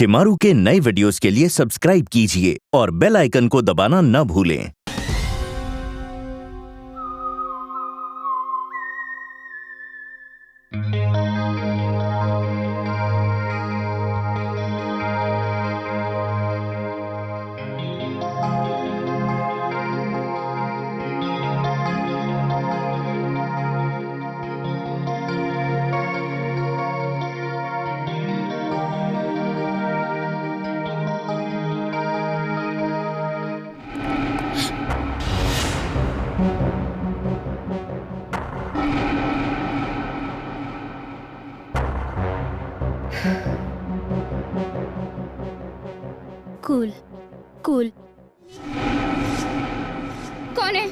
शिमारू के नए वीडियोस के लिए सब्सक्राइब कीजिए और बेल आइकन को दबाना न भूलें। Cool cool. कौन है?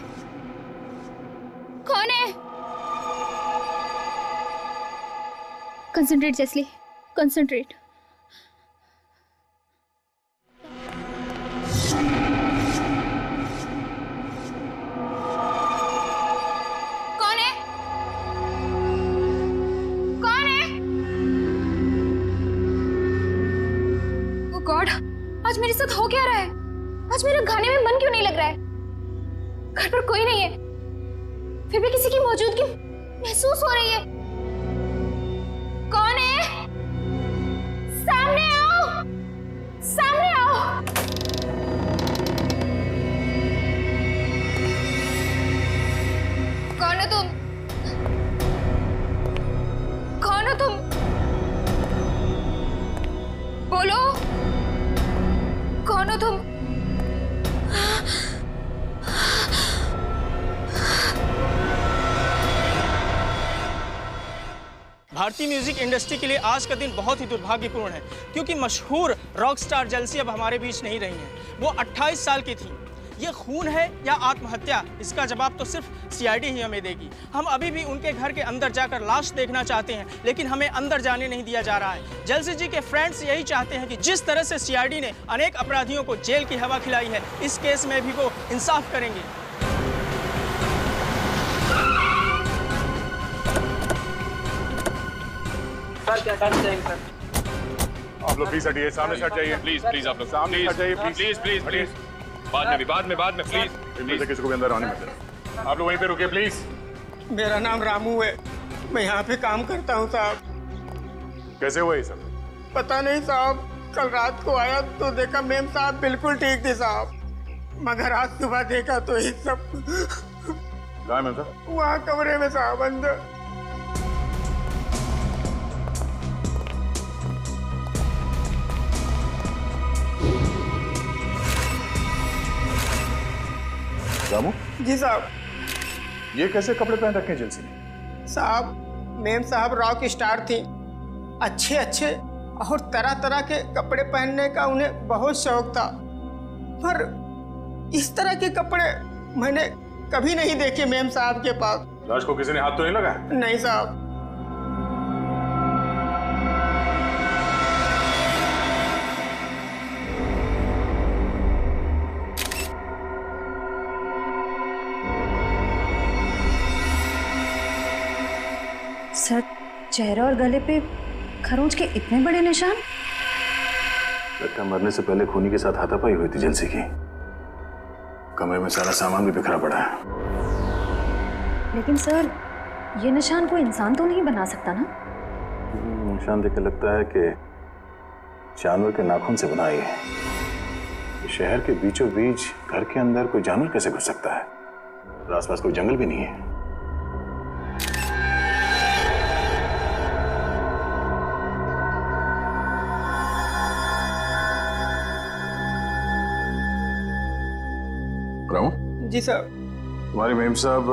कौन है? Concentrate Jesley, concentrate. कौन है? कौन है? ओह गॉड, आज मेरे साथ हो क्या रहा है? आज मेरा गाने में मन क्यों नहीं लग रहा है? घर पर कोई नहीं है, फिर भी किसी की मौजूदगी महसूस हो रही है। कौन है? सामने आओ, सामने आओ। कौन हो तुम? कौन हो तुम? बोलो, कौन हो तुम? भारतीय म्यूजिक इंडस्ट्री के लिए आज का दिन बहुत ही दुर्भाग्यपूर्ण है, क्योंकि मशहूर रॉक स्टार जेल्सी अब हमारे बीच नहीं रही हैं। वो 28 साल की थी। ये खून है या आत्महत्या, इसका जवाब तो सिर्फ सीआईडी ही हमें देगी। हम अभी भी उनके घर के अंदर जाकर लाश देखना चाहते हैं, लेकिन हमें अंदर जाने नहीं दिया जा रहा है। जेल्सी जी के फ्रेंड्स यही चाहते हैं कि जिस तरह से सीआईडी ने अनेक अपराधियों को जेल की हवा खिलाई है, इस केस में भी वो इंसाफ करेंगे। सर क्या करते हैं सर? आप लोग प्लीज हटिए, सामने से हट जाइए। प्लीज प्लीज आप लोग सामने हट जाइए प्लीज प्लीज प्लीज प्लीज। बाद में प्लीज इनमें से किसी को भी अंदर आने मत देना। आप लोग वहीं पे रुकिए प्लीज। मेरा नाम रामू है, मैं यहाँ पे काम करता हूँ साहब। कैसे हुआ ये सब? पता नहीं साहब, कल रात को आया तो देखा मेम साहब बिल्कुल ठीक थे साहब, मगर आज सुबह देखा तो ये सब कहाँ है मैम साहब? वहाँ कमरे में साहब अंदर। रामू जी साहब। ये कैसे कपड़े पहन रखे हैं जेल्सी ने? साहब मेम साहब रॉक स्टार थी, अच्छे अच्छे और तरह तरह के कपड़े पहनने का उन्हें बहुत शौक था, पर इस तरह के कपड़े मैंने कभी नहीं देखे मेम साहब के पास। लाश को किसी ने हाथ तो नहीं लगाया? नहीं साहब। सर, चेहरे और गले पे खरोंच के इतने बड़े निशान? लगता है मरने से पहले खूनी के साथ हाथापाई हुई थी जेल्सी की। कमरे में सारा सामान भी बिखरा पड़ा है। लेकिन सर, ये निशान कोई इंसान तो नहीं बना सकता ना? निशान देख के लगता है कि जानवर के नाखून से बना है। शहर के बीचों बीच घर के अंदर कोई जानवर कैसे घुस सकता है? और आसपास कोई जंगल भी नहीं है। रामू जी सर। तुम्हारी मेम साहब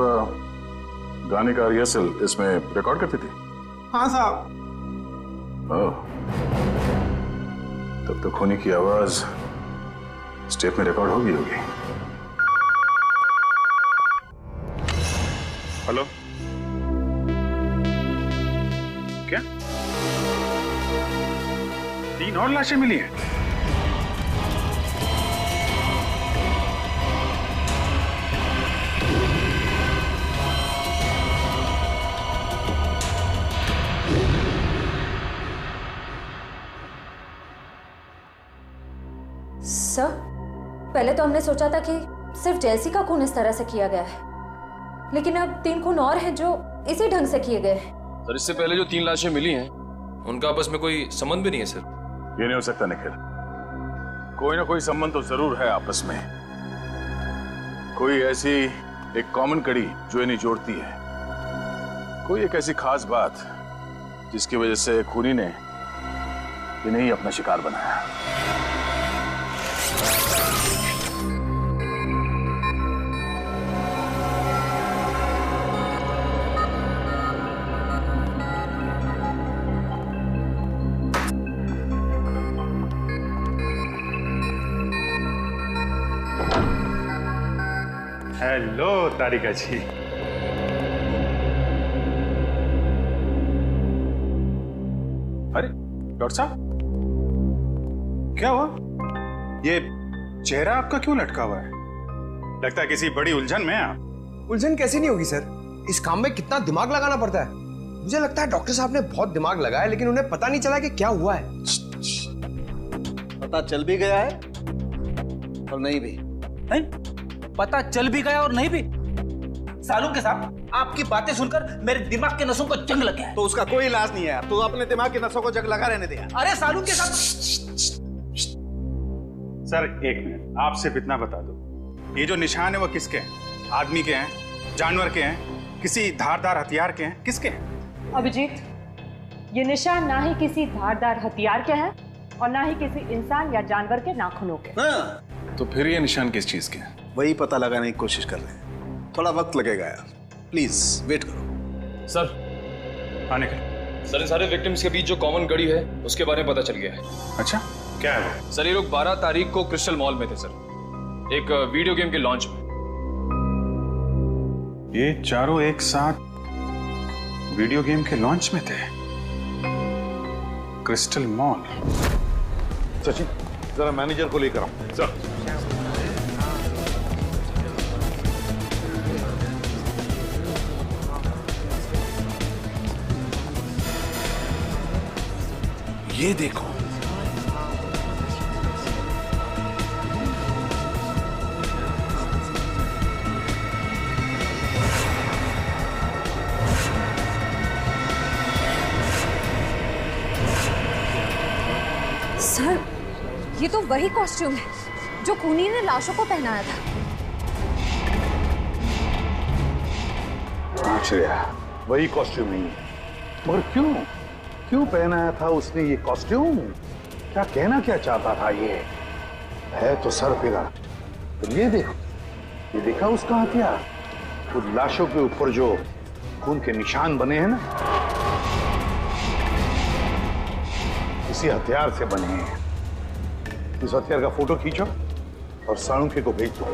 गाने का रिहर्सल इसमें रिकॉर्ड करती थी? हाँ साहब। ओह, तब तो खूनी की आवाज स्टेप में रिकॉर्ड होगी। हेलो, क्या 3 और लाशें मिली हैं? सर, पहले तो हमने सोचा था कि सिर्फ जेल्सी का खून इस तरह से किया गया है, लेकिन अब 3 खून और हैं जो इसी ढंग से किए गए हैं। सर, इससे पहले जो 3 लाशें मिली हैं उनका आपस में कोई संबंध भी नहीं है सर। ये नहीं हो सकता निखिल, कोई ना कोई संबंध तो जरूर है आपस में। कोई ऐसी एक कॉमन कड़ी जो इन्हें जोड़ती है, कोई एक ऐसी खास बात जिसकी वजह से खूनी ने इन्हें ही अपना शिकार बनाया। हेलो तारिका जी। अरे डॉक्टर साहब, क्या हुआ? ये चेहरा आपका क्यों लटका हुआ है? लगता है किसी बड़ी उलझन में हैं आप। उलझन कैसी नहीं होगी सर, इस काम में कितना दिमाग लगाना पड़ता है। मुझे लगता है डॉक्टर साहब ने बहुत दिमाग लगाया, लेकिन उन्हें पता नहीं चला कि क्या हुआ है। पता चल भी गया है और नहीं भी है? पता चल भी गया और नहीं भी। सालू के साथ आपकी बातें सुनकर मेरे दिमाग के नसों को जंग लग गया है। तो उसका कोई इलाज नहीं है यार, तो अपने दिमाग के नसों को जंग लगा रहने दे। अरे सालू के साथ। सर एक मिनट, आप सिर्फ इतना बता दो, ये जो निशान है वो किसके हैं? आदमी के हैं, जानवर के हैं, किसी धारदार हथियार के हैं, किसके हैं? अभिजीत, ये निशान ना ही किसी धारदार हथियार के हैं और ना ही किसी इंसान या जानवर के नाखूनों के। तो फिर ये निशान किस चीज के हैं? वही पता लगाने की कोशिश कर रहे हैं, थोड़ा वक्त लगेगा यार, प्लीज वेट करो। सर आने का सर, इन सारे विक्टिम्स के बीच जो कॉमन कड़ी है उसके बारे में पता चल गया है। अच्छा, क्या है वो? सर, ये लोग 12 तारीख को क्रिस्टल मॉल में थे सर, एक वीडियो गेम के लॉन्च में। ये चारों एक साथ वीडियो गेम के लॉन्च में थे, क्रिस्टल मॉल। सचिन, जरा मैनेजर को लेकर आओ। सर, ये देखो, सर, ये तो वही कॉस्ट्यूम है जो खूनी ने लाशों को पहनाया था। आश्चर्य, वही कॉस्ट्यूम नहीं है, मगर क्यों पहनाया था उसने ये कॉस्ट्यूम? क्या कहना क्या चाहता था? ये है तो सर फिरा। तो ये देखो, ये देखा उसका हथियार, उन लाशों के ऊपर जो खून के निशान बने हैं ना, इसी हथियार से बने हैं। इस हथियार का फोटो खींचो और साळुंखे को भेज दो।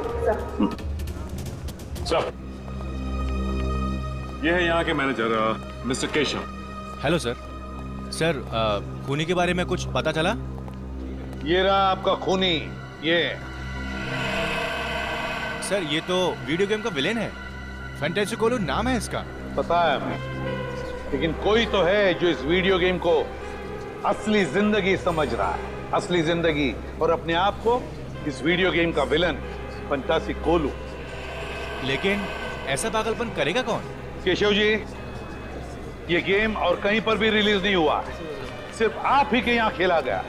सर, ये है यहाँ के manager mister Keshav. Hello sir. Sir, खूनी के बारे में कुछ पता चला? ये रहा आपका खूनी। ये सर, ये तो वीडियो गेम का विलेन है, फैंटेसी कोलू नाम है इसका। पता है हमें, लेकिन कोई तो है जो इस वीडियो गेम को असली जिंदगी समझ रहा है, असली जिंदगी, और अपने आप को इस वीडियो गेम का विलन फंटासी कोलू। लेकिन ऐसा पागलपन करेगा कौन? केशव जी, ये गेम और कहीं पर भी रिलीज नहीं हुआ, सिर्फ आप ही के यहाँ खेला गया।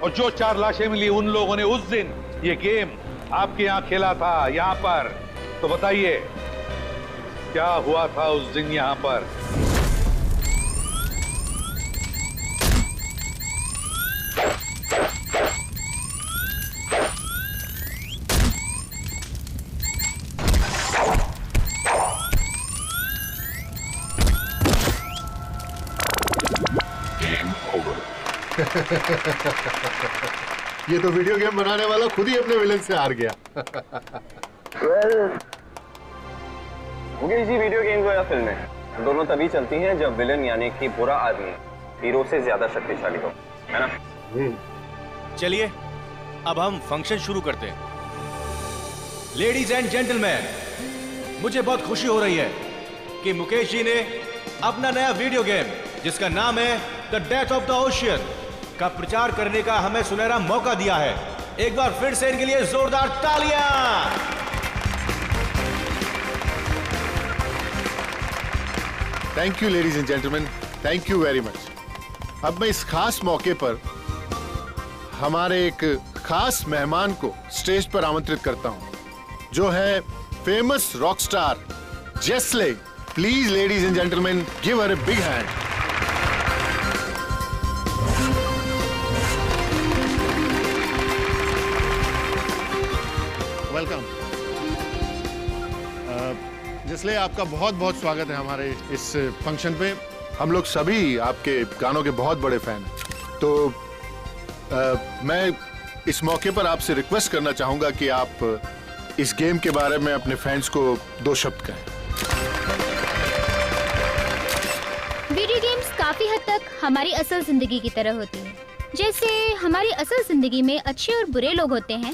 और जो 4 लाशें मिली, उन लोगों ने उस दिन ये गेम आपके यहाँ खेला था, यहाँ पर। तो बताइए, क्या हुआ था उस दिन यहाँ पर? ये तो वीडियो गेम बनाने वाला खुद ही अपने विलन से हार गया। मुकेश जी, वीडियो गेम्स या फिल्में दोनों तभी चलती हैं जब विलन यानी कि बुरा आदमी हीरो से ज्यादा शक्तिशाली हो, है ना? चलिए अब हम फंक्शन शुरू करते हैं। लेडीज एंड जेंटलमैन, मुझे बहुत खुशी हो रही है कि मुकेश जी ने अपना नया वीडियो गेम जिसका नाम है the death of the ocean का प्रचार करने का हमें सुनहरा मौका दिया है। एक बार फिर से इनके लिए जोरदार तालियां। Thank you ladies and gentleman, thank you very much. अब मैं इस खास मौके पर हमारे एक खास मेहमान को स्टेज पर आमंत्रित करता हूं, जो है famous rock star Jesley. Please ladies and gentleman, give her a big hand. Welcome Jesley, आपका बहुत बहुत स्वागत है हमारे इस फंक्शन पे। हम लोग सभी आपके गानों के बहुत बड़े फैन हैं, तो मैं इस मौके पर आपसे रिक्वेस्ट करना चाहूंगा कि आप इस गेम के बारे में अपने फैंस को 2 शब्द कहें। वीडियो गेम्स काफी हद तक हमारी असल जिंदगी की तरह होती हैं। जैसे हमारी असल जिंदगी में अच्छे और बुरे लोग होते हैं,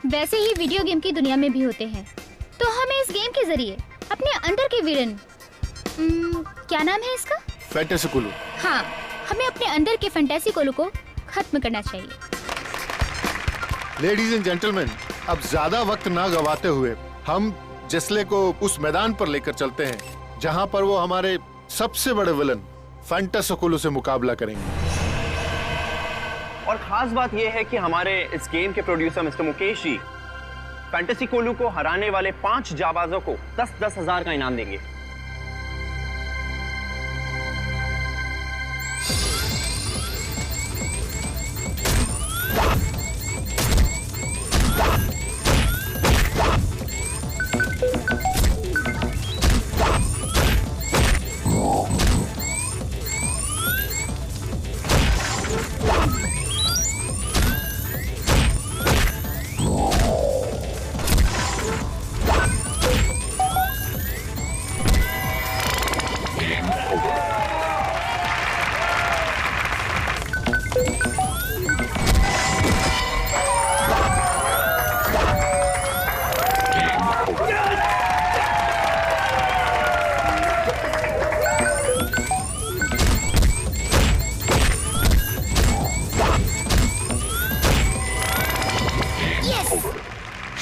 वैसे ही वीडियो गेम की दुनिया में भी होते हैं। तो हमें इस गेम के जरिए अपने अंदर के विलन, क्या नाम है इसका? फैंटेसी कोलू। हाँ, हमें अपने अंदर के फैंटेसी कोलू को खत्म करना चाहिए। लेडीज एंड जेंटलमैन, अब ज्यादा वक्त ना गवाते हुए हम जेस्ले को उस मैदान पर लेकर चलते हैं जहां पर वो हमारे सबसे बड़े विलन फैंटेसी कोलू से मुकाबला करेंगे। और खास बात यह है कि हमारे इस गेम के producer mister Mukesh ji fantasy कोलू को हराने वाले 5 जाबाजों को 10-10 हजार का इनाम देंगे।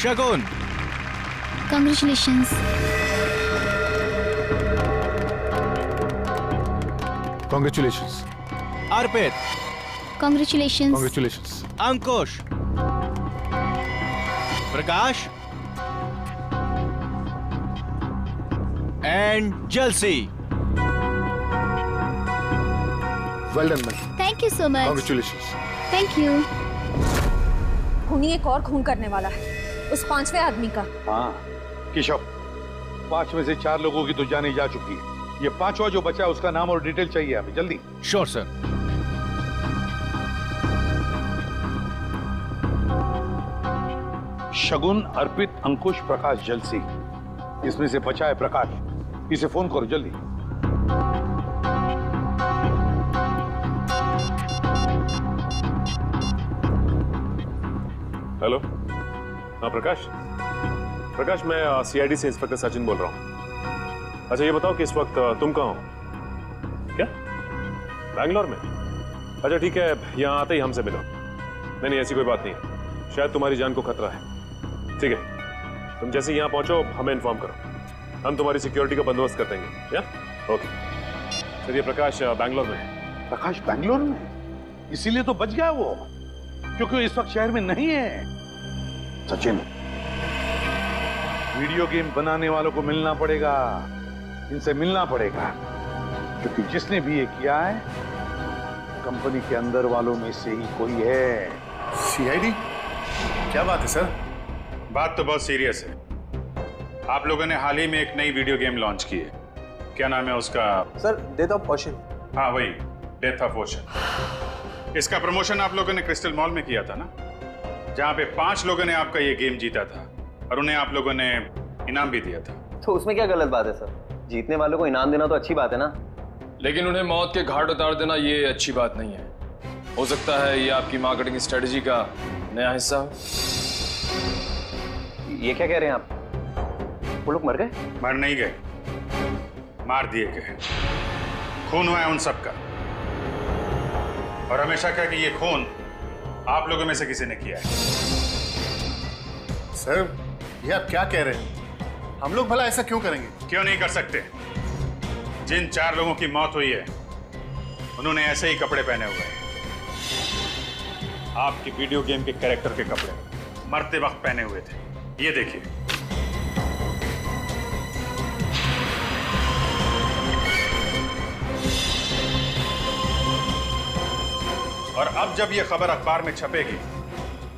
शगुन, Congratulations. Congratulations. Arpit, Congratulations. Congratulations. Ankush, Prakash and जलसी। Well done, man. Thank you so much. Congratulations. Thank you. खूनी एक और खून करने वाला है, उस 5वें आदमी का। हाँ केशव, 5 में से 4 लोगों की तो जाने जा चुकी है। ये 5वां जो बचा उसका नाम और डिटेल चाहिए हमें, जल्दी। Sure sir. शगुन, अर्पित, अंकुश, प्रकाश, जलसी, इसमें से बचा है प्रकाश। इसे फोन करो जल्दी। हेलो, हाँ प्रकाश। प्रकाश, मैं सीआईडी से इंस्पेक्टर सचिन बोल रहा हूँ। अच्छा ये बताओ कि इस वक्त तुम कहाँ हो? क्या बैंगलोर में? अच्छा ठीक है, यहाँ आते ही हमसे मिलो। नहीं ऐसी कोई बात नहीं है, शायद तुम्हारी जान को खतरा है। ठीक है, तुम जैसे यहाँ पहुंचो हमें इन्फॉर्म करो, हम तुम्हारी सिक्योरिटी का बंदोबस्त कर देंगे। या ओके। चलिए, प्रकाश बैंगलोर में। प्रकाश बैंगलोर में? इसीलिए तो बच गया वो, क्योंकि वो इस वक्त शहर में नहीं है। सचिन, वीडियो गेम बनाने वालों को मिलना पड़ेगा, इनसे मिलना पड़ेगा, क्योंकि जिसने भी ये किया है कंपनी के अंदर वालों में से ही कोई है। सीआईडी? क्या बात है सर? बात तो बहुत सीरियस है। आप लोगों ने हाल ही में एक नई वीडियो गेम लॉन्च की है। क्या नाम है उसका? Sir, death of ocean. हाँ वही, डेथ ऑफ ओशन। इसका प्रमोशन आप लोगों ने क्रिस्टल मॉल में किया था ना, जहाँ पे 5 लोगों ने आपका ये गेम जीता था और उन्हें आप लोगों ने इनाम भी दिया था। तो उसमें क्या गलत बात है सर? जीतने वालों को इनाम देना तो अच्छी बात है ना। लेकिन उन्हें मौत के घाट उतार देना ये अच्छी बात नहीं है। हो सकता है ये आपकी मार्केटिंग स्ट्रेटजी का नया हिस्सा हो। ये क्या कह रहे हैं आप? वो लोग मर गए? मर नहीं गए, मार दिए गए। खून हुआ है उन सबका, और हमेशा कहा कि ये खून आप लोगों में से किसी ने किया है। सर, ये आप क्या कह रहे हैं? हम लोग भला ऐसा क्यों करेंगे? क्यों नहीं कर सकते? जिन 4 लोगों की मौत हुई है उन्होंने ऐसे ही कपड़े पहने हुए हैं। आपकी वीडियो गेम के कैरेक्टर के कपड़े मरते वक्त पहने हुए थे। ये देखिए। और अब जब ये खबर अखबार में छपेगी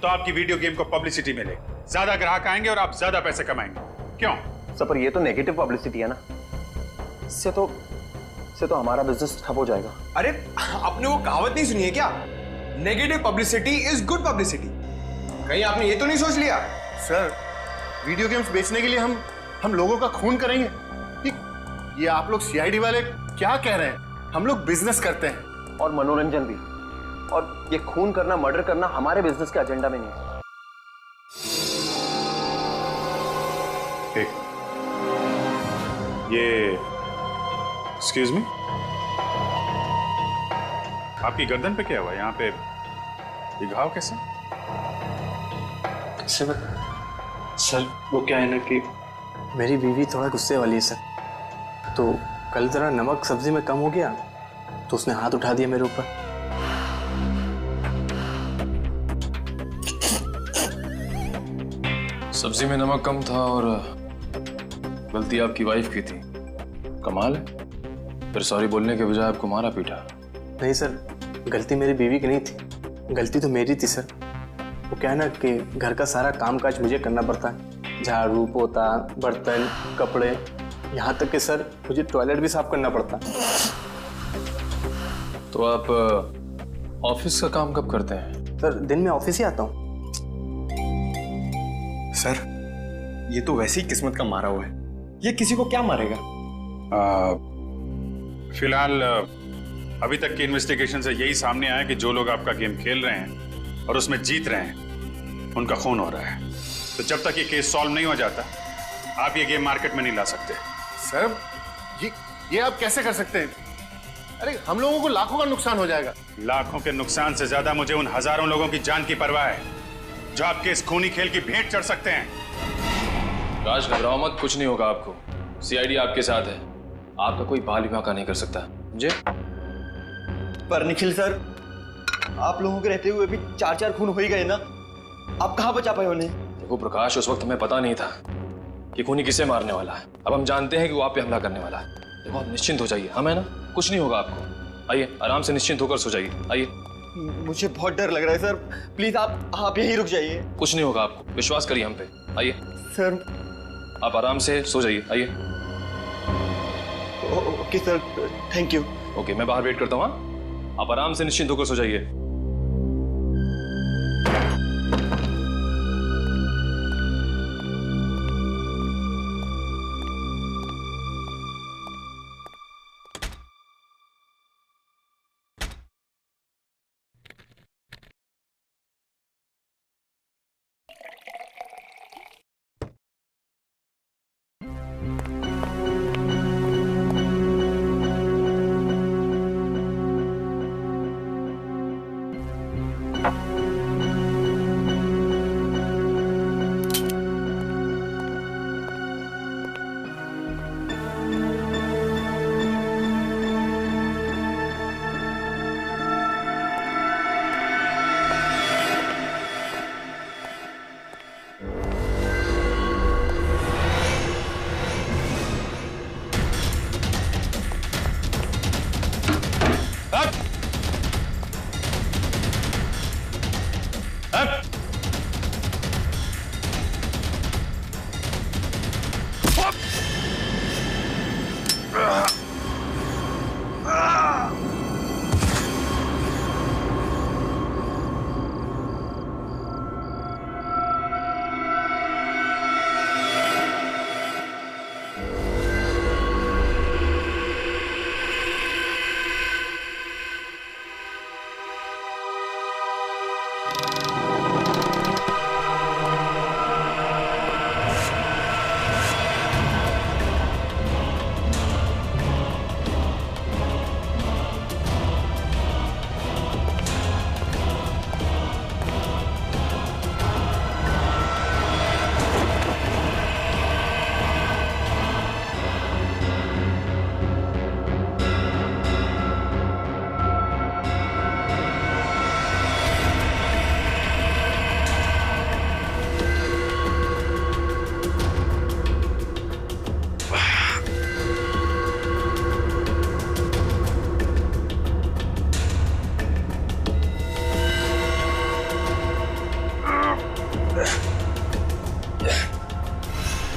तो आपकी वीडियो गेम को पब्लिसिटी मिलेगी, ज्यादा ग्राहक आएंगे और आप ज्यादा पैसे कमाएंगे। क्यों? सर पर ये तो नेगेटिव पब्लिसिटी है ना, इससे तो हमारा बिजनेस ठप हो जाएगा। अरे आपने वो कहावत नहीं सुनी है क्या? Negative publicity is good publicity. कहीं आपने ये तो नहीं सोच लिया? सर, वीडियो गेम्स बेचने के लिए हम लोगों का खून करेंगे? ये आप लोग सीआईडी वाले क्या कह रहे हैं? हम लोग बिजनेस करते हैं और मनोरंजन भी, और ये खून करना, मर्डर करना हमारे बिजनेस के एजेंडा में नहीं है। ये एक्सक्यूज मी, आपकी गर्दन पे क्या हुआ? यहाँ पे ये घाव कैसे? सर वो क्या है ना कि मेरी बीवी थोड़ा गुस्से वाली है सर, तो कल जरा नमक सब्जी में कम हो गया तो उसने हाथ उठा दिया मेरे ऊपर। सब्जी में नमक कम था और गलती आपकी वाइफ की थी। कमाल है, फिर सॉरी बोलने के बजाय आपको मारा पीटा। नहीं सर, गलती मेरी बीवी की नहीं थी, गलती तो मेरी थी सर। वो क्या है ना कि घर का सारा कामकाज मुझे करना पड़ता है, झाड़ू पोता, बर्तन, कपड़े, यहाँ तक कि सर मुझे टॉयलेट भी साफ करना पड़ता है। तो आप ऑफिस का काम कब करते हैं? सर दिन में ऑफिस ही आता हूँ। सर ये तो वैसे ही किस्मत का मारा हुआ है, ये किसी को क्या मारेगा? फिलहाल अभी तक की इन्वेस्टिगेशन से यही सामने आया कि जो लोग आपका गेम खेल रहे हैं और उसमें जीत रहे हैं उनका खून हो रहा है। तो जब तक ये केस सॉल्व नहीं हो जाता आप ये गेम मार्केट में नहीं ला सकते। सर, ये आप कैसे कर सकते हैं? अरे हम लोगों को लाखों का नुकसान हो जाएगा। लाखों के नुकसान से ज्यादा मुझे उन हजारों लोगों की जान की परवाह है जो आपके इस खूनी खेल की भेंट चढ़ सकते हैं। राज घबराओ मत, कुछ नहीं होगा आपको। सीआईडी आपके साथ है, आपका कोई बाल विवाह का नहीं कर सकता, समझे? पर निखिल सर, आप लोगों के रहते हुए भी 4 खून हो ही गए ना, आप कहाँ बचा पाए उन्हें? देखो प्रकाश, उस वक्त हमें पता नहीं था कि खूनी किसे मारने वाला है। अब हम जानते हैं कि वो आप पे हमला करने वाला है। देखो आप निश्चिंत हो जाइए, हम है ना, कुछ नहीं होगा आपको। आइए आराम से निश्चिंत होकर सो जाइए। आइए। मुझे बहुत डर लग रहा है सर, प्लीज आप यहीं रुक जाइए। कुछ नहीं होगा आपको, विश्वास करिए हम पे। आइए सर, आप आराम से सो जाइए। आइए। Okay sir, thank you. Okay, मैं बाहर वेट करता हूँ। हाँ, आप आराम से निश्चिंत होकर सो जाइए।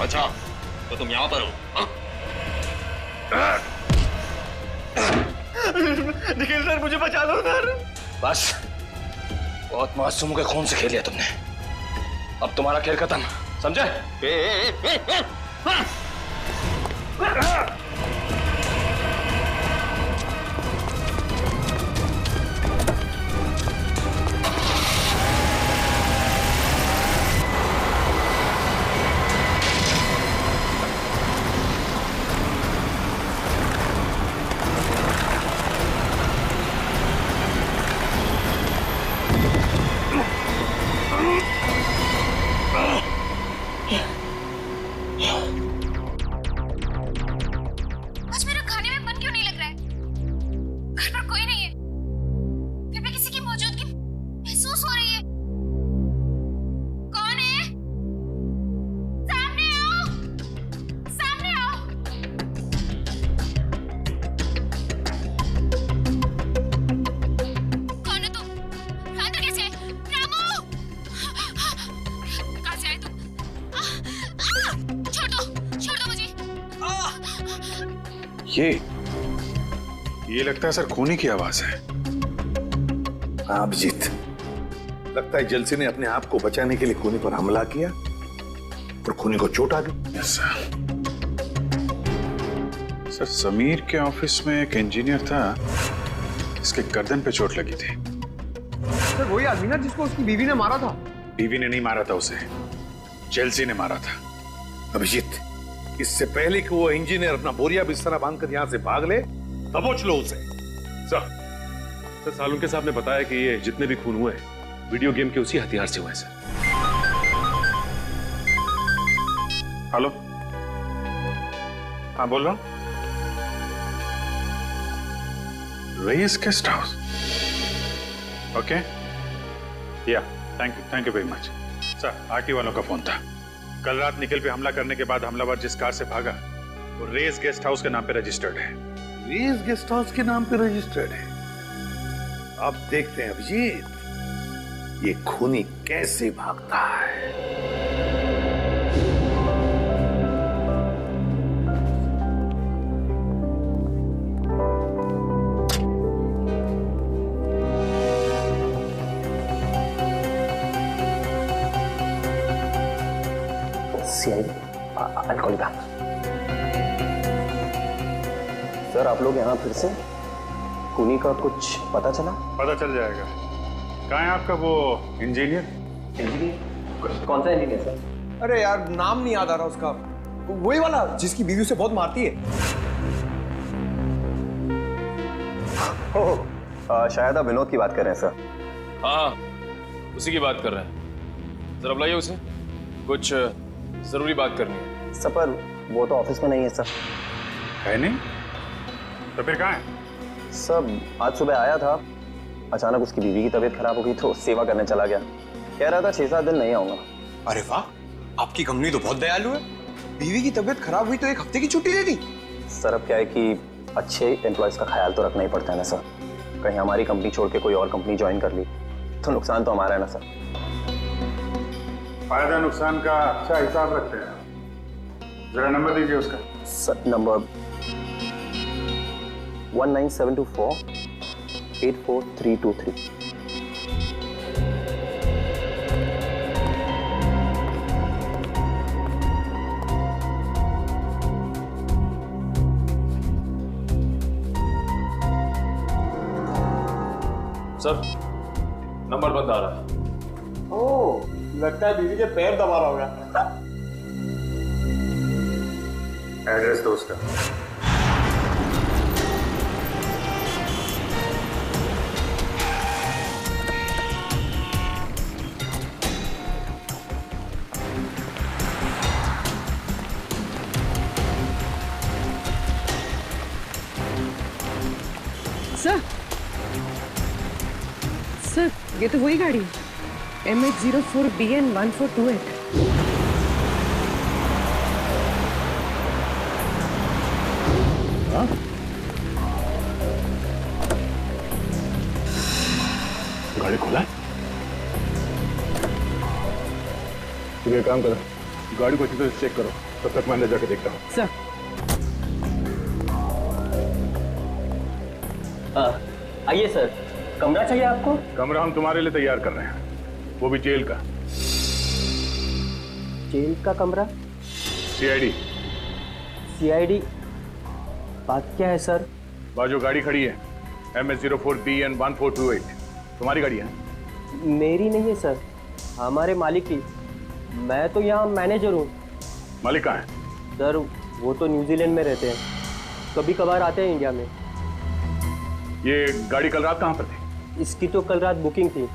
अच्छा, तो तुम यहाँ पर हो? निखिल सर, मुझे बचा लो सर। बस, बहुत मासूम के खून से खेल लिया तुमने। अब तुम्हारा खेल खत्म, समझे? आज मेरा खाने में मन क्यों नहीं लग रहा है? घर पर कोई नहीं है, फिर भी किसी की मौजूदगी महसूस हो रही है। कौन है? सामने आओ, सामने आओ। कौन है तुम? अंदर कैसे आए? रामू! कहाँ से आए तुम? छोड़ दो मुझे। ये लगता है सर खूनी की आवाज है। हाँ अभिजीत, लगता है जेलसी ने अपने आप को बचाने के लिए खूनी पर हमला किया और खूनी को चोट आ गई। सर समीर के ऑफिस में एक इंजीनियर था, इसके गर्दन पे चोट लगी थी। सर वही आदमी ना जिसको उसकी बीवी ने मारा था। बीवी ने नहीं मारा था उसे, जेलसी ने मारा था। अभिजीत, इससे पहले कि वो इंजीनियर अपना बोरिया बिस्तर बांधकर यहाँ से भाग ले, दबोच लो उसे। सर सालुंके साहब ने बताया कि ये जितने भी खून हुए वीडियो गेम के उसी हथियार से हुए हैं सर। हेलो, हाँ बोल रहा हूँ। रेस गेस्ट हाउस, ओके, या thank you very much. Sir RT वालों का फोन था। कल रात निखिल पे हमला करने के बाद हमलावर जिस कार से भागा वो रेस गेस्ट हाउस के नाम पे रजिस्टर्ड है। रेस गेस्ट हाउस के नाम पे रजिस्टर्ड है। अब देखते हैं अभिजीत, ये खूनी कैसे भागता है। I'll call you back. Sir आप लोग यहाँ फिर से? खूनी का कुछ पता चला? पता चल जाएगा। कहाँ है आपका वो इंजीनियर? कौन सा इंजीनियर सर? अरे यार नाम नहीं याद आ रहा उसका। वही वाला जिसकी बीवी उसे बहुत मारती है। शायद आप विनोद की बात कर रहे हैं सर। हाँ, उसी की बात कर रहे हैं। जरा बुलाइए उसे, कुछ जरूरी बात करनी है। सर पर वो तो ऑफिस में नहीं है सर। है नहीं? तो फिर कहाँ है? सब आज सुबह आया था, अचानक उसकी बीवी की तबीयत खराब हो गई तो सेवा करने चला गया। कह रहा था 6-7 दिन नहीं आऊंगा। अरे वाह, आपकी कंपनी तो बहुत दयालु है। बीवी की तबीयत खराब हुई तो 1 हफ्ते की छुट्टी दे दी। सर अब क्या है कि अच्छे एम्प्लॉयज का ख्याल तो रखना ही पड़ता है ना सर। कहीं हमारी कंपनी छोड़ के कोई और कंपनी ज्वाइन कर ली तो नुकसान तो हमारा है ना सर। फायदा नुकसान का अच्छा हिसाब रखते हैं। जरा नंबर दीजिए उसका। Sir number 19724-84323। सर नंबर बंद आ रहा है। ओह, लगता है बीवी के पैर दबा रहा होगा। एड्रेस दो उसका। सर ये तो वही गाड़ी है, MH04BN1428। गाड़ी खोला है? तुम एक काम करो, गाड़ी को अच्छी तरह चेक करो। तब तक मैं अंदर जाके देखता हूँ। सर आइए सर, कमरा चाहिए आपको? कमरा हम तुम्हारे लिए तैयार कर रहे हैं, वो भी जेल का। जेल का कमरा? सीआईडी। सीआईडी? बात क्या है सर? बाजू गाड़ी खड़ी है MS04BN1428, तुम्हारी गाड़ी है? मेरी नहीं है सर, हमारे मालिक की। मैं तो यहाँ मैनेजर हूँ। मालिक कहाँ है? सर वो तो न्यूजीलैंड में रहते हैं, कभी कभार आते हैं इंडिया में। ये गाड़ी कल रात कहाँ पर थी? इसकी तो कल रात बुकिंग थी,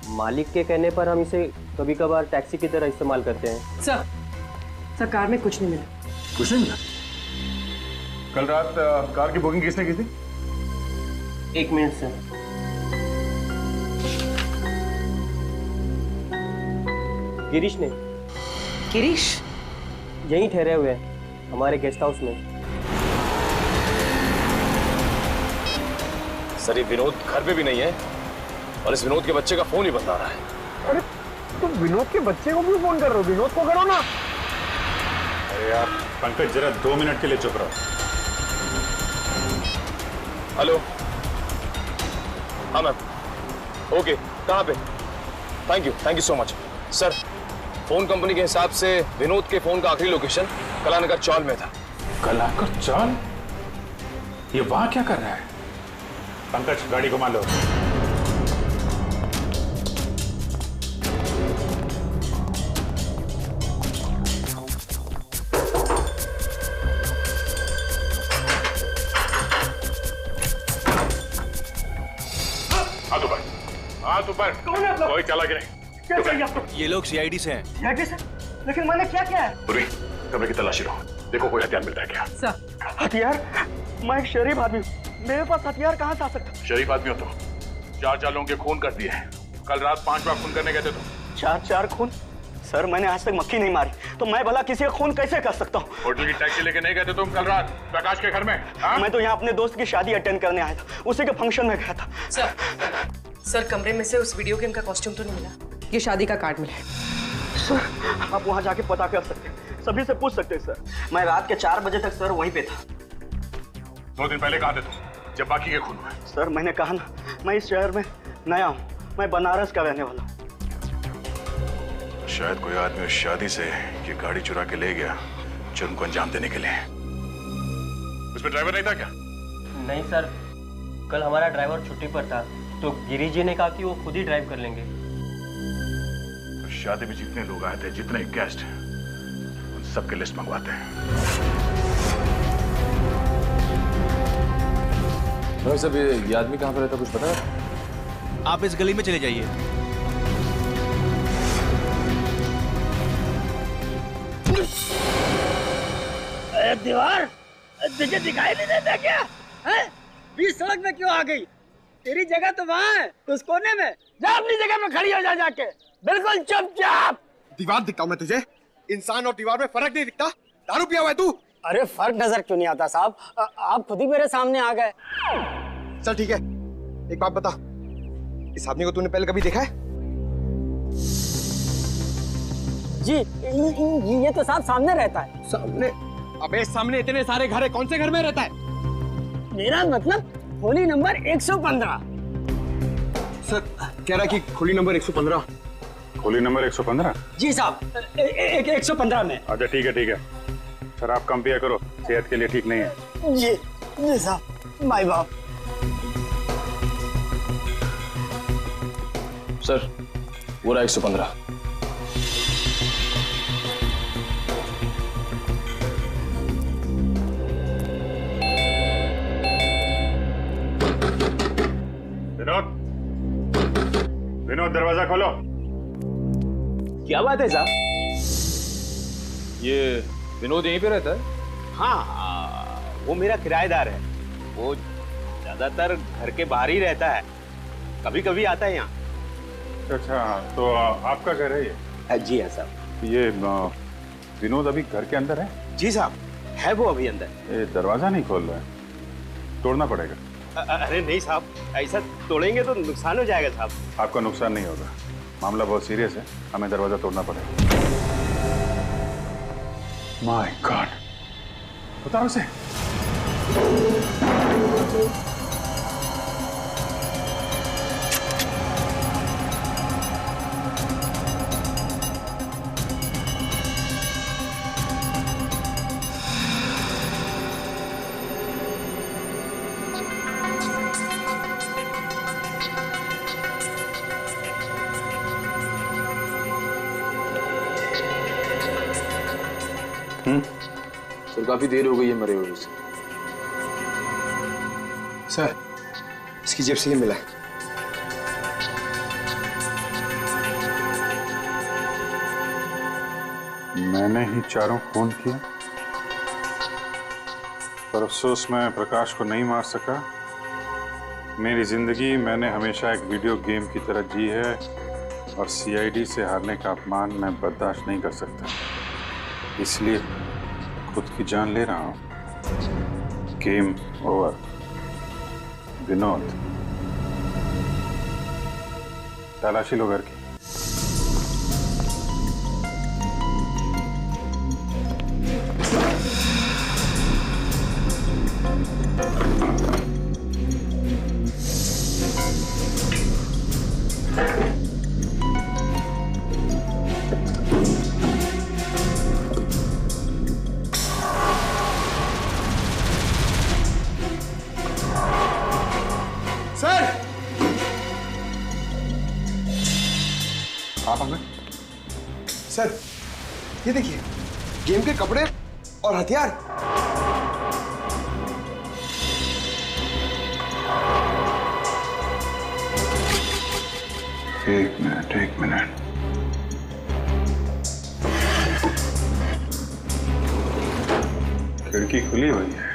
मालिक के कहने पर हम इसे कभी कभार टैक्सी की तरह इस्तेमाल करते हैं। सर कार में कुछ नहीं मिला। कुछ नहीं मिला? कल रात कार की बुकिंग किसने की थी? 1 मिनट सर। गिरीश ने। गिरीश यहीं ठहरे हुए हैं हमारे गेस्ट हाउस में। सर ये विनोद घर पे भी नहीं है और इस विनोद के बच्चे का फोन ही बंद आ रहा है। अरे तुम विनोद के बच्चे को क्यों फोन कर रहे हो? विनोद को करो ना। अरे यार पंकज जरा 2 मिनट के लिए चुप रहो। हेलो, हाँ मैम, ओके, कहाँ पे? Thank you so much. Sir phone company के हिसाब से विनोद के फोन का आखिरी लोकेशन कलानगर चौल में था। कलानगर चौल? ये वहां क्या कर रहा है? पंकज गाड़ी घुमा लो। हाथ ऊपर। कौन है आप लोग? कोई चला कि नहीं? क्या चाहिए आपको? ये लोग सीआईडी से हैं। सीआईडी से? लेकिन मैंने क्या किया है? पूरी कमरे की तलाशी लो, देखो कोई हथियार मिलता है क्या? सर हथियार? मैं एक शरीफ आदमी हूँ, मेरे पास हथियार कहाँ से आ सकता? शरीफ आदमी हो तो 4 लोगों के खून कर दिए हैं। कल रात 5 बार खून करने गए थे तुम। 4 खून? सर मैंने आज तक मक्खी नहीं मारी, तो मैं भला किसी का खून कैसे कर सकता हूँ? होटल की टैक्सी लेके नहीं गए थे तुम कल रात प्रकाश के घर में? मैं तो यहाँ अपने दोस्त की शादी अटेंड करने आया था, उसी के फंक्शन में गया था। सर कमरे में से उस वीडियो गेम का कॉस्ट्यूम तो नहीं मिला? ये शादी का कार्ड मिला है। सर आप वहाँ जाके पता कर सकते हैं, सभी से पूछ सकते हैं सर। मैं रात के 4 बजे तक सर वहीं पे था। 2 दिन पहले कहाँ थे तुम जब बाकी के खून हुए? सर मैंने कहा ना, मैं इस शहर में नया हूँ, मैं बनारस का रहने वाला हूँ। शायद कोई आदमी उस शादी से ये गाड़ी चुरा के ले गया जुर्म को अंजाम देने के लिए। उसमें ड्राइवर नहीं था क्या? नहीं सर, कल हमारा ड्राइवर छुट्टी पर था, तो गिरीश जी ने कहा कि वो खुद ही ड्राइव कर लेंगे। तो शादी में जितने लोग आए थे, जितने गेस्ट, उन सबके लिस्ट मंगवाते हैं। भाई साहब ये आदमी कहाँ पर रहता, कुछ पता है? आप इस गली में चले जाइए। दीवार तुझे दिखाई नहीं देता क्या? हैं? बीच सड़क में क्यों आ गई? तेरी जगह तो वहाँ है, उस कोने में। जा अपनी जगह में खड़ी हो जा जाके, बिल्कुल चुपचाप। दीवार दिखता हूँ मैं तुझे? इंसान और दीवार में फर्क नहीं दिखता? दारू पिया हुआ है तू? अरे फर्क नजर क्यों नहीं आता साहब? आप खुद ही मेरे सामने आ गए। चल ठीक है, एक बात बता, इस आदमी को तूने पहले कभी देखा है? जी ये तो साहब सामने रहता है। सामने? अबे सामने इतने सारे घर है, कौन से घर में रहता है? मेरा मतलब खोली नंबर 115। सर कह रहा कि खोली नंबर 115। खोली नंबर 115? जी साहब, 115 में। अच्छा ठीक है। शराब कम पिया करो, सेहत के लिए ठीक नहीं है। जी साहब, माय बाप। सर वो रहा 115। विनोद दरवाजा खोलो। क्या बात है साहब? ये विनोद यहीं पे रहता है? हाँ, वो मेरा किराएदार है। वो ज्यादातर घर के बाहर ही रहता है, कभी कभी आता है यहाँ। अच्छा तो आपका घर है ये? जी हाँ साहब। ये विनोद अभी घर के अंदर है? जी साहब, है वो अभी अंदर। ये दरवाजा नहीं खोल रहा है, तोड़ना पड़ेगा। अरे नहीं साहब, ऐसा तोड़ेंगे तो नुकसान हो जाएगा साहब। आपका नुकसान नहीं होगा, मामला बहुत सीरियस है, हमें दरवाजा तोड़ना पड़ेगा। माय गॉड, उतारो उसे। सर काफी देर हो गई है मरे हुए से। सर इसकी जेब से ये मिला है। मैंने ही चारों खून किए, पर अफसोस मैं प्रकाश को नहीं मार सका। मेरी जिंदगी मैंने हमेशा एक वीडियो गेम की तरह जी है और सीआईडी से हारने का अपमान मैं बर्दाश्त नहीं कर सकता, इसलिए खुद की जान ले रहा हूं। Game over. विनोद, तलाशी लो घर की। सर ये देखिए, गेम के कपड़े और हथियार। एक मिनट। खिड़की खुली हुई है।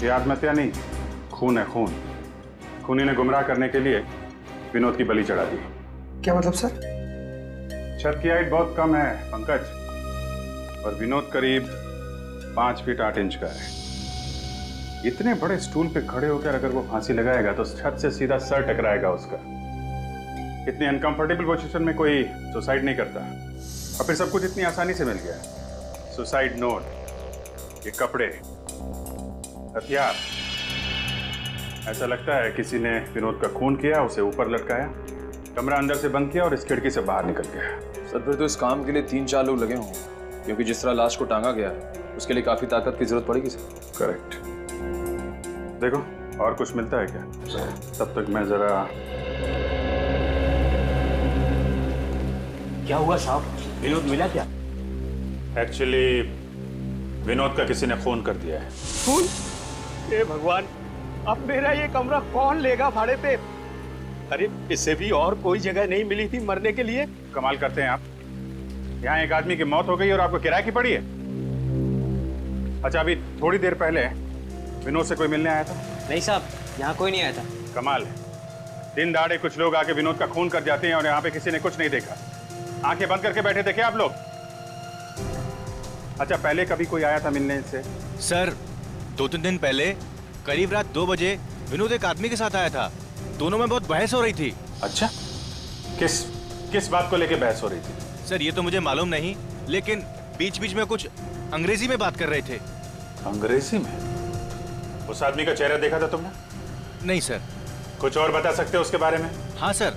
ये आत्महत्या नहीं, खून है, खून। खूनी ने गुमराह करने के लिए विनोद की बलि चढ़ा दी। क्या मतलब सर? छत की हाइट बहुत कम है पंकज, और विनोद करीब 5 फीट 8 इंच का है। इतने बड़े स्टूल पे खड़े होकर अगर वो फांसी लगाएगा तो छत से सीधा सर टकराएगा उसका। इतनी अनकंफर्टेबल पोजीशन में कोई सुसाइड नहीं करता, और फिर सब कुछ इतनी आसानी से मिल गया। सुसाइड नोट, ये कपड़े, हथियार। ऐसा लगता है किसी ने विनोद का खून किया, उसे ऊपर लटकाया, कमरा अंदर से बंद किया और इस खिड़की से बाहर निकल गया। सर फिर तो इस काम के लिए 3-4 लोग लगे होंगे, क्योंकि जिस तरह लाश को टांगा गया है उसके लिए काफी ताकत की जरूरत पड़ेगी सर। करेक्ट। देखो और कुछ मिलता है क्या? तब तक मैं जरा। क्या हुआ साहब, विनोद मिला क्या? एक्चुअली विनोद का किसी ने खून कर दिया है। खून? हे भगवान, अब मेरा ये कमरा कौन लेगा भाड़े पे? अरे इससे भी और कोई जगह नहीं मिली थी मरने के लिए? कमाल करते हैं आप, यहाँ एक आदमी की मौत हो गई और आपको किराए की पड़ी है। अच्छा, अभी थोड़ी देर पहले विनोद से कोई मिलने आया था? नहीं साहब, यहाँ कोई नहीं आया था। कमाल है, दिन दहाड़े कुछ लोग आके विनोद का खून कर जाते हैं और यहाँ पे किसी ने कुछ नहीं देखा। आंखें बंद करके बैठे देखे आप लोग? अच्छा, पहले कभी कोई आया था मिलने से? सर 2-3 दिन पहले करीब रात 2 बजे विनोद एक आदमी के साथ आया था। दोनों में बहुत बहस हो रही थी। अच्छा, किस बात को लेके बहस हो रही थी? सर ये तो मुझे मालूम नहीं, लेकिन बीच बीच में कुछ अंग्रेजी में बात कर रहे थे। अंग्रेजी में? उस आदमी का चेहरा देखा था तुमने? नहीं सर। कुछ और बता सकते हो उसके बारे में? हाँ सर,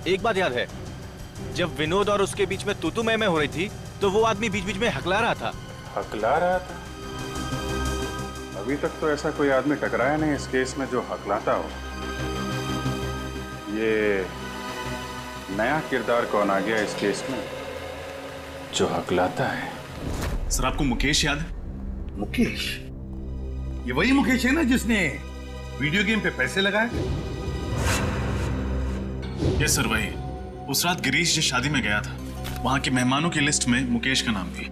एक बात याद है, जब विनोद और उसके बीच में तू मैं हो रही थी तो वो आदमी बीच बीच में हकला रहा था। हकला रहा था? अभी तक तो ऐसा कोई आदमी टकराया नहीं इस केस में जो हकलाता हो। ये नया किरदार कौन आ गया इस केस में जो हकलाता है? सर आपको मुकेश याद है? मुकेश? ये वही मुकेश है ना जिसने वीडियो गेम पे पैसे लगाए? यस सर, वही। उस रात गिरीश जिस शादी में गया था, वहां के मेहमानों की लिस्ट में मुकेश का नाम भी।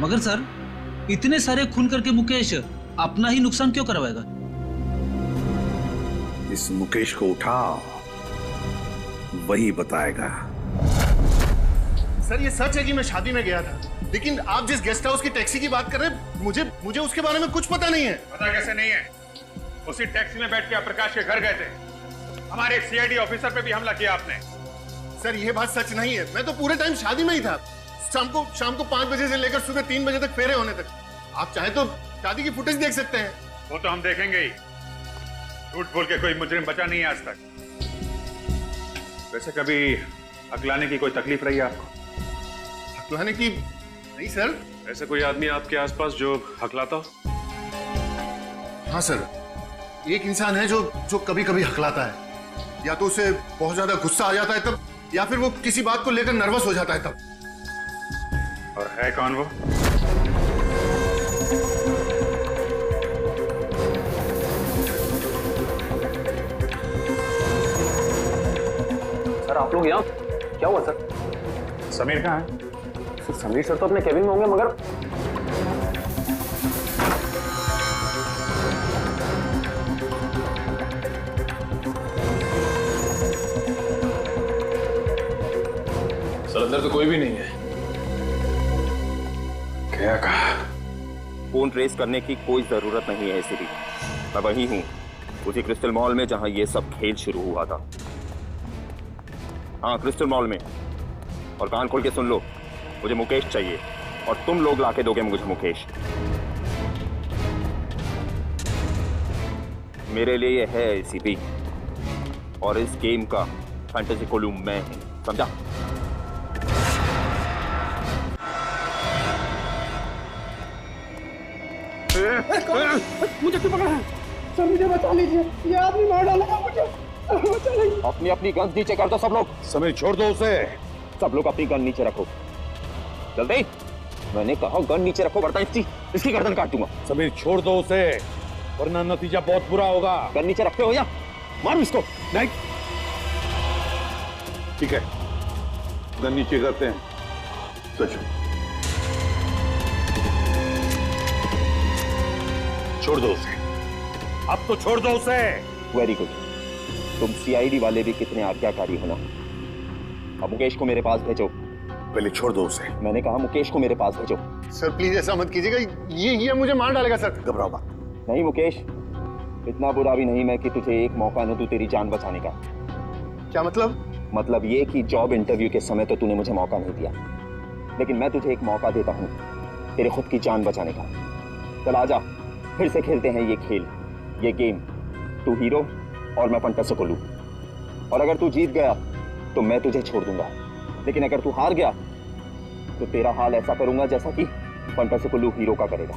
मगर सर इतने सारे खून करके मुकेश अपना ही नुकसान क्यों करवाएगा? इस मुकेश को उठाओ, वही बताएगा। सर ये सच है कि मैं शादी में गया था, लेकिन आप जिस गेस्ट हाउस की टैक्सी की बात कर रहे हैं, मुझे उसके बारे में कुछ पता नहीं है। पता कैसे नहीं है? उसी टैक्सी में बैठ के आप प्रकाश के घर गए थे। हमारे एक सीआईडी ऑफिसर पे भी हमला किया आपने। सर ये बात सच नहीं है, मैं तो पूरे टाइम शादी में ही था। शाम को 5 बजे से लेकर सुबह 3 बजे तक फेरे होने तक। आप चाहे तो शादी की फुटेज देख सकते हैं। वो तो हम देखेंगे ही। झूठ बोल के कोई मुजरिम बचा नहीं है आज तक। वैसे कभी हकलाने की कोई तकलीफ रही है आपको? हकलाने की नहीं सर। ऐसे कोई आदमी आपके आसपास जो हकलाता हो? हाँ सर, एक इंसान है जो कभी कभी हकलाता है। या तो उसे बहुत ज्यादा गुस्सा आ जाता है तब, या फिर वो किसी बात को लेकर नर्वस हो जाता है तब। और है कौन वो? सर आप लोग यहाँ क्या हुआ सर? समीर कहाँ है? समीर सर तो अपने केबिन में होंगे, मगर सर अंदर तो कोई भी नहीं है। क्या कहा? फोन ट्रेस करने की कोई जरूरत नहीं है एसीपी। मैं वही हूँ, उसी क्रिस्टल मॉल में जहां ये सब खेल शुरू हुआ था। हाँ, क्रिस्टल मॉल में। और कान खोल के सुन लो, मुझे मुकेश चाहिए और तुम लोग लाके दोगे मुझे मुकेश। मेरे लिए ये है एसीपी, और इस गेम का फैंटेसी कोलू मैं हूं, समझा? मुझे क्यों पकड़ा है? सर मुझे बचा लीजिए, ये आदमी मार डालेगा मुझे। बचा लीजिए। अपनी अपनी गन नीचे कर दो सब लोग। समीर छोड़ दो उसे। सब लोग अपनी गन नीचे रखो जल्दी। मैंने कहा गन नीचे रखो, वरना इसकी गर्दन काट दूंगा। समीर छोड़ दो उसे, वरना नतीजा बहुत बुरा होगा। गन नीचे रखते हो या मारो इसको? नहीं, ठीक है, गन नीचे करते हैं। सोचो, छोड़ दो उसे, अब तो छोड़ दो उसे। वेरी गुड, तुम सीआईडी वाले भी कितने आज्ञाकारी हो ना। अब मुकेश को मेरे पास भेजो। पहले छोड़ दो उसे। मैंने कहा मुकेश को मेरे पास भेजो। सर प्लीज ऐसा मत कीजिएगा, ये मुझे मार डालेगा सर। घबराओ मत। नहीं मुकेश, इतना बुरा भी नहीं मैं कि तुझे एक मौका न दूं तेरी जान बचाने का। क्या मतलब? मतलब ये कि जॉब इंटरव्यू के समय तो तूने मुझे मौका नहीं दिया, लेकिन मैं तुझे एक मौका देता हूँ तेरे खुद की जान बचाने का। चल आजा, फिर से खेलते हैं ये खेल, ये गेम। तू हीरो और मैं फंटासी कोलू। और अगर तू जीत गया तो मैं तुझे छोड़ दूंगा, लेकिन अगर तू हार गया तो तेरा हाल ऐसा करूंगा जैसा कि फंटासी कोलू हीरो का करेगा।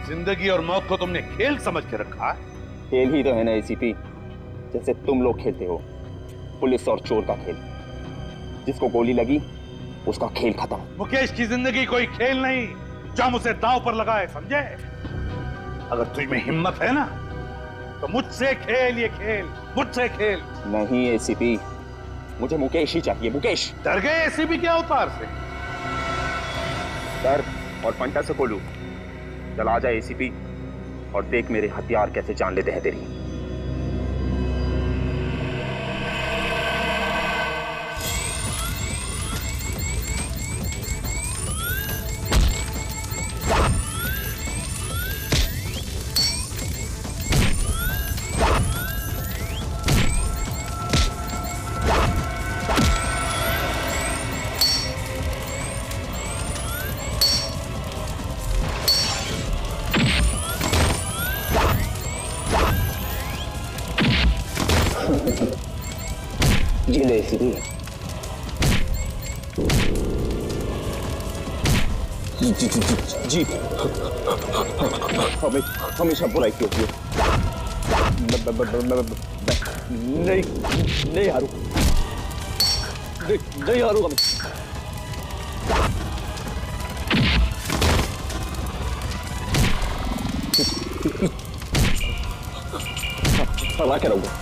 जिंदगी और मौत को तुमने खेल समझ के रखा है। खेल ही तो है ना एसीपी, जैसे तुम लोग खेलते हो, पुलिस और चोर का खेल। जिसको गोली लगी उसका खेल खत्म। मुकेश की जिंदगी कोई खेल नहीं जो हम उसे दांव पर लगाए, समझे? अगर तुझ में हिम्मत है ना तो मुझसे खेल ये खेल, मुझसे खेल। नहीं एसीपी, मुझे मुकेश ही चाहिए, मुकेश। डर गए एसीपी के अवतार से? डर और फंटासी कोलू। चल आ जा एसीपी और देख मेरे हथियार कैसे जान लेते हैं तेरी। जी ले एसीपी। जी हमेशा बुराई की होती है। नहीं हारू, नहीं हारूंगा मैं। हरा के रहूंगा।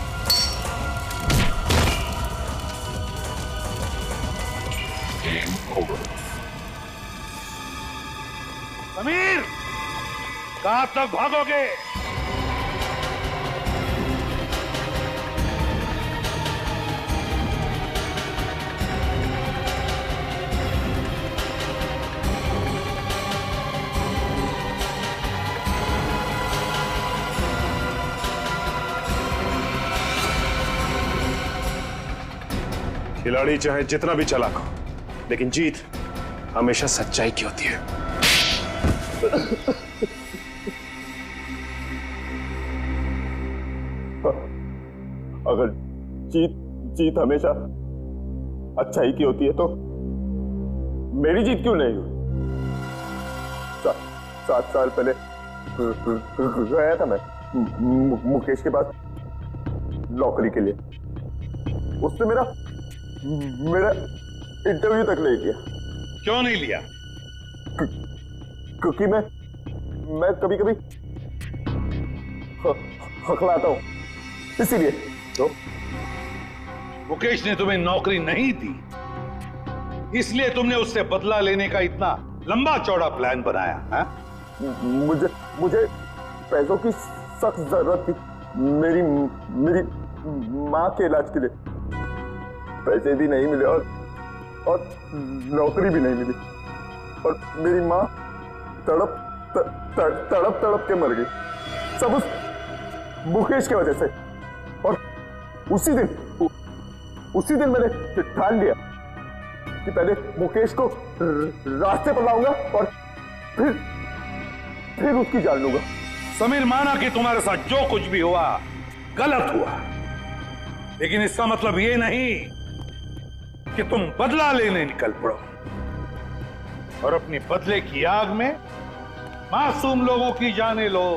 समीर, कहां तक भागोगे? खिलाड़ी चाहे जितना भी चालाक हो, लेकिन जीत हमेशा सच्चाई की होती है। अगर जीत हमेशा अच्छाई की होती है तो मेरी जीत क्यों नहीं हुई? 7 साल पहले गया था मैं मुकेश के पास नौकरी के लिए। उसने मेरा इंटरव्यू तक नहीं लिया। क्यों नहीं लिया? क्योंकि मैं कभी कभी हकलाता हूं, इसीलिए। तो मुकेश ने तुम्हें नौकरी नहीं दी, इसलिए तुमने उससे बदला लेने का इतना लंबा चौड़ा प्लान बनाया है? मुझे पैसों की सख्त जरूरत थी। मेरी माँ के इलाज के लिए पैसे भी नहीं मिले और नौकरी भी नहीं मिली, और मेरी माँ तड़प के मर गई, सब उस मुकेश की वजह से। और उसी दिन मैंने ठान लिया कि पहले मुकेश को रास्ते पर लाऊंगा और फिर उसकी जान लूंगा। समीर, माना कि तुम्हारे साथ जो कुछ भी हुआ गलत हुआ, लेकिन इसका मतलब ये नहीं कि तुम बदला लेने निकल पड़ो और अपने बदले की आग में मासूम लोगों की जानें लो।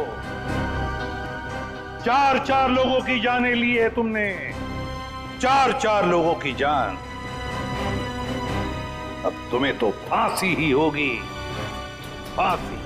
4 लोगों की जानें ली है तुमने, 4 लोगों की जान। अब तुम्हें तो फांसी ही होगी, फांसी।